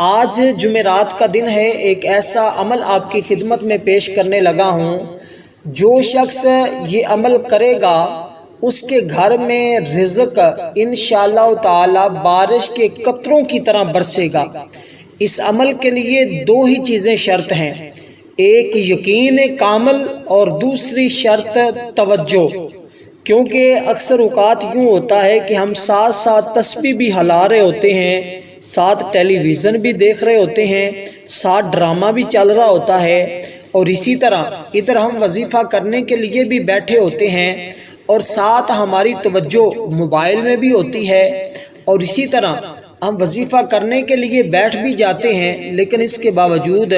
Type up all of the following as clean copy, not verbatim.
آج جمعرات کا دن ہے، ایک ایسا عمل آپ کی خدمت میں پیش کرنے لگا ہوں۔ جو شخص یہ عمل کرے گا اس کے گھر میں رزق انشاءاللہ تعالی بارش کے قطروں کی طرح برسے گا۔ اس عمل کے لیے دو ہی چیزیں شرط ہیں، ایک یقین کامل اور دوسری شرط توجہ۔ کیونکہ اکثر اوقات یوں ہوتا ہے کہ ہم ساتھ ساتھ تسبیح بھی ہلا رہے ہوتے ہیں، ساتھ ٹیلی ویژن بھی دیکھ رہے ہوتے ہیں، ساتھ ڈرامہ بھی چل رہا ہوتا ہے، اور اسی طرح ادھر ہم وظیفہ کرنے کے لیے بھی بیٹھے ہوتے ہیں اور ساتھ ہماری توجہ موبائل میں بھی ہوتی ہے، اور اسی طرح ہم وظیفہ کرنے کے لیے بیٹھ بھی جاتے ہیں، لیکن اس کے باوجود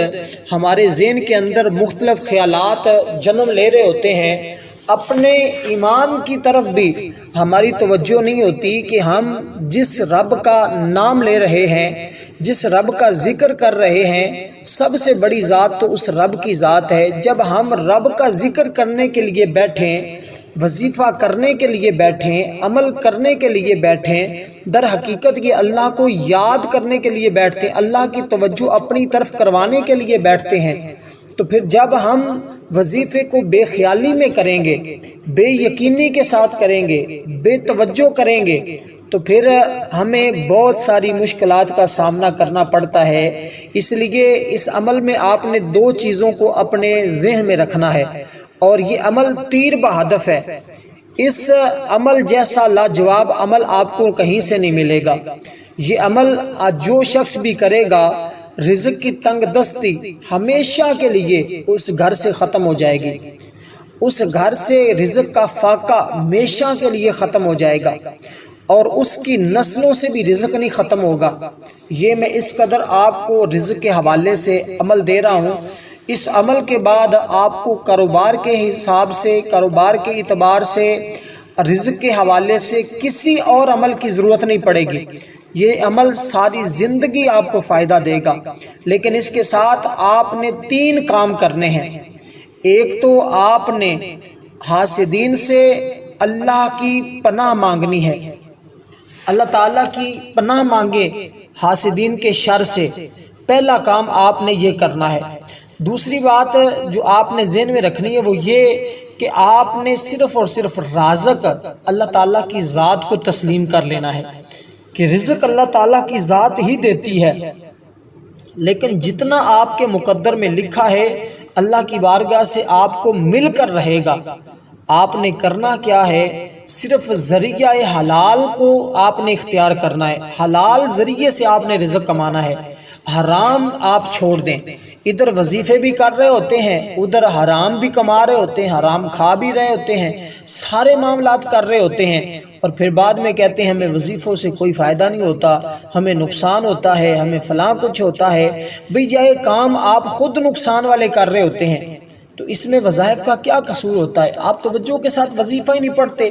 ہمارے ذہن کے اندر مختلف خیالات جنم لے رہے ہوتے ہیں۔ اپنے ایمان کی طرف بھی ہماری توجہ نہیں ہوتی کہ ہم جس رب کا نام لے رہے ہیں، جس رب کا ذکر کر رہے ہیں، سب سے بڑی ذات تو اس رب کی ذات ہے۔ جب ہم رب کا ذکر کرنے کے لیے بیٹھیں، وظیفہ کرنے کے لیے بیٹھیں، عمل کرنے کے لیے بیٹھیں، در حقیقت یہ اللہ کو یاد کرنے کے لیے بیٹھتے ہیں، اللہ کی توجہ اپنی طرف کروانے کے لیے بیٹھتے ہیں۔ تو پھر جب ہم وظیفے کو بے خیالی میں کریں گے، بے یقینی کے ساتھ کریں گے، بے توجہ کریں گے، تو پھر ہمیں بہت ساری مشکلات کا سامنا کرنا پڑتا ہے۔ اس لیے اس عمل میں آپ نے دو چیزوں کو اپنے ذہن میں رکھنا ہے، اور یہ عمل تیر بہدف ہے۔ اس عمل جیسا لاجواب عمل آپ کو کہیں سے نہیں ملے گا۔ یہ عمل جو شخص بھی کرے گا، رزق کی تنگ دستی ہمیشہ کے لیے اس گھر سے ختم ہو جائے گی، اس گھر سے رزق کا فاقہ ہمیشہ کے لیے ختم ہو جائے گا، اور اس کی نسلوں سے بھی رزق نہیں ختم ہوگا۔ یہ میں اس قدر آپ کو رزق کے حوالے سے عمل دے رہا ہوں۔ اس عمل کے بعد آپ کو کاروبار کے حساب سے، کاروبار کے اعتبار سے، رزق کے حوالے سے کسی اور عمل کی ضرورت نہیں پڑے گی۔ یہ عمل ساری زندگی آپ کو فائدہ دے گا، لیکن اس کے ساتھ آپ نے تین کام کرنے ہیں۔ ایک تو آپ نے حاسدین سے اللہ کی پناہ مانگنی ہے، اللہ تعالیٰ کی پناہ مانگے حاسدین کے شر سے، پہلا کام آپ نے یہ کرنا ہے۔ دوسری بات جو آپ نے ذہن میں رکھنی ہے وہ یہ کہ آپ نے صرف اور صرف رازق اللہ تعالیٰ کی ذات کو تسلیم کر لینا ہے کہ رزق اللہ تعالیٰ کی ذات ہی دیتی ہے، لیکن جتنا آپ کے مقدر میں لکھا ہے اللہ کی بارگاہ سے آپ کو مل کر رہے گا۔ آپ نے کرنا کیا ہے؟ صرف ذریعہ حلال کو آپ نے اختیار کرنا ہے، حلال ذریعے سے آپ نے رزق کمانا ہے، حرام آپ چھوڑ دیں۔ ادھر وظیفے بھی کر رہے ہوتے ہیں، ادھر حرام بھی کما رہے ہوتے ہیں، حرام کھا بھی رہے ہوتے ہیں، سارے معاملات کر رہے ہوتے ہیں، اور پھر بعد میں کہتے ہیں ہمیں وظیفوں سے کوئی فائدہ نہیں ہوتا، ہمیں نقصان ہوتا ہے، ہمیں فلاں کچھ ہوتا ہے۔ بھئی یہ کام آپ خود نقصان والے کر رہے ہوتے ہیں، تو اس میں وظائف کا کیا قصور ہوتا ہے؟ آپ توجہ کے ساتھ وظیفہ ہی نہیں پڑھتے،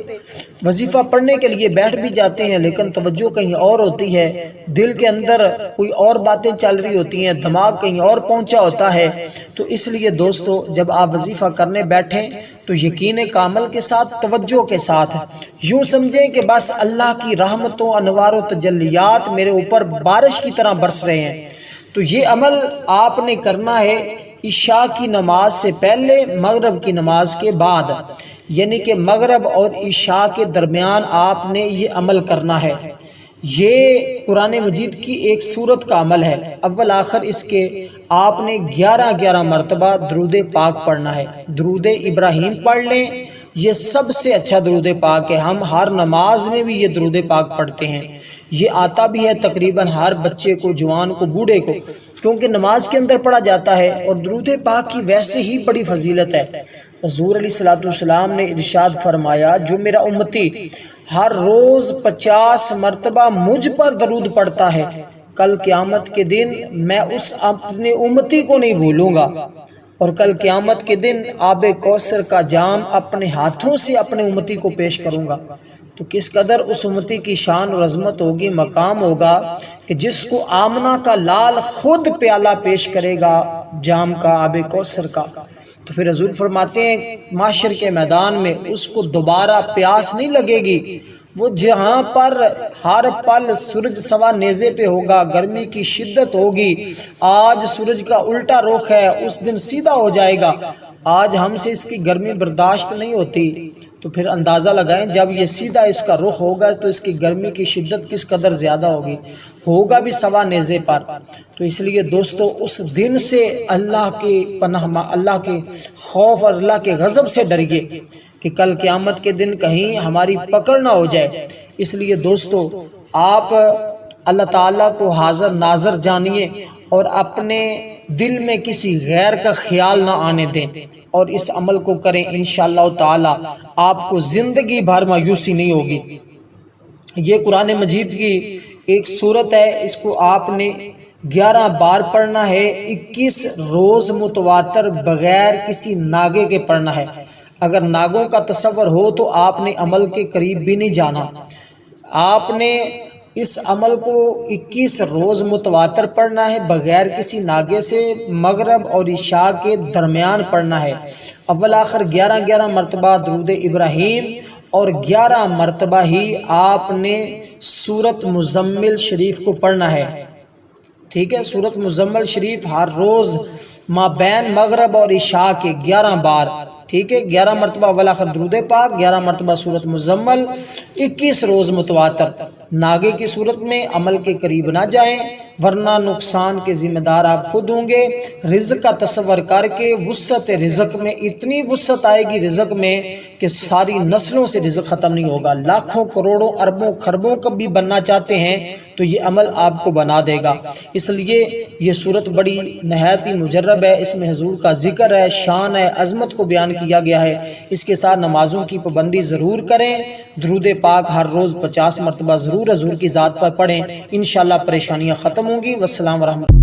وظیفہ پڑھنے کے لیے بیٹھ بھی جاتے ہیں لیکن توجہ کہیں اور ہوتی ہے، دل کے اندر کوئی اور باتیں چل رہی ہوتی ہیں، دماغ کہیں اور پہنچا ہوتا ہے۔ تو اس لیے دوستو، جب آپ وظیفہ کرنے بیٹھیں تو یقین کامل کے ساتھ، توجہ کے ساتھ، یوں سمجھیں کہ بس اللہ کی رحمتوں، انوار و تجلیات میرے اوپر بارش کی طرح برس رہے ہیں۔ تو یہ عمل آپ نے کرنا ہے عشاء کی نماز سے پہلے، مغرب کی نماز کے بعد، یعنی کہ مغرب اور عشاء کے درمیان آپ نے یہ عمل کرنا ہے۔ یہ قرآن مجید کی ایک سورت کا عمل ہے، اول آخر اس کے آپ نے 11 مرتبہ درود پاک پڑھنا ہے۔ درود ابراہیم پڑھ لیں، یہ سب سے اچھا درود پاک ہے، ہم ہر نماز میں بھی یہ درود پاک پڑھتے ہیں، یہ آتا بھی ہے تقریباً ہر بچے کو، جوان کو، بوڑھے کو، کیونکہ نماز کے اندر پڑھا جاتا ہے، اور درود پاک کی ویسے ہی بڑی فضیلت ہے۔ حضور علیہ السلام نے ارشاد فرمایا، جو میرا امتی ہر روز 50 مرتبہ مجھ پر درود پڑھتا ہے، کل قیامت کے دن میں اس اپنے امتی کو نہیں بھولوں گا، اور کل قیامت کے دن آب کوثر کا جام اپنے ہاتھوں سے اپنے امتی کو پیش کروں گا۔ تو کس قدر اس امتی کی شان اور عظمت ہوگی، مقام ہوگا کہ جس کو آمنہ کا لال خود پیالہ پیش کرے گا جام کا، آب کوثر کا۔ تو پھر حضور فرماتے ہیں محشر کے میدان میں اس کو دوبارہ پیاس نہیں لگے گی، وہ جہاں پر ہر پل سورج سوا نیزے پہ ہوگا، گرمی کی شدت ہوگی، آج سورج کا الٹا رخ ہے، اس دن سیدھا ہو جائے گا، آج ہم سے اس کی گرمی برداشت نہیں ہوتی، تو پھر اندازہ لگائیں جب یہ سیدھا اس کا رخ ہوگا تو اس کی گرمی کی شدت کس قدر زیادہ ہوگی، ہوگا بھی سوا نیزے پر۔ تو اس لیے دوستو اس دن سے اللہ کے پناہ، اللہ کے خوف اور اللہ کے غضب سے ڈریے کہ کل قیامت کے دن کہیں ہماری پکڑ نہ ہو جائے۔ اس لیے دوستو آپ اللہ تعالیٰ کو حاضر ناظر جانیے اور اپنے دل میں کسی غیر کا خیال نہ آنے دیں، اور اس عمل کو کریں، انشاءاللہ تعالیٰ آپ کو زندگی بھر مایوسی نہیں ہوگی۔ یہ قرآن مجید کی ایک سورت ہے، اس کو آپ نے 11 بار پڑھنا ہے، 21 روز متواتر بغیر کسی ناگے کے پڑھنا ہے۔ اگر ناگوں کا تصور ہو تو آپ نے عمل کے قریب بھی نہیں جانا، آپ نے اس عمل کو 21 روز متواتر پڑھنا ہے، بغیر کسی ناگے سے، مغرب اور عشاء کے درمیان پڑھنا ہے۔ اول آخر 11 مرتبہ درود ابراہیم اور 11 مرتبہ ہی آپ نے سورت مزمل شریف کو پڑھنا ہے، ٹھیک ہے۔ سورت مزمل شریف ہر روز مابین مغرب اور عشاء کے 11 بار، ٹھیک ہے، 11 مرتبہ اول آخر درود پاک، 11 مرتبہ سورت مزمل، 21 روز متواتر۔ ناگے کی صورت میں عمل کے قریب نہ جائیں، ورنہ نقصان کے ذمہ دار آپ خود ہوں گے۔ رزق کا تصور کر کے وسعت رزق میں اتنی وسعت آئے گی رزق میں کہ ساری نسلوں سے رزق ختم نہیں ہوگا۔ لاکھوں کروڑوں اربوں خربوں کا بھی بننا چاہتے ہیں تو یہ عمل آپ کو بنا دے گا۔ اس لیے یہ صورت بڑی نہایت ہی مجرب ہے، اس میں حضور کا ذکر ہے، شان ہے، عظمت کو بیان کیا گیا ہے۔ اس کے ساتھ نمازوں کی پابندی ضرور کریں، درود پاک ہر روز 50 مرتبہ ضرور حضور کی ذات پر پڑھیں، انشاءاللہ پریشانیاں ختم ہوں گی۔ والسلام ورحمۃ اللہ۔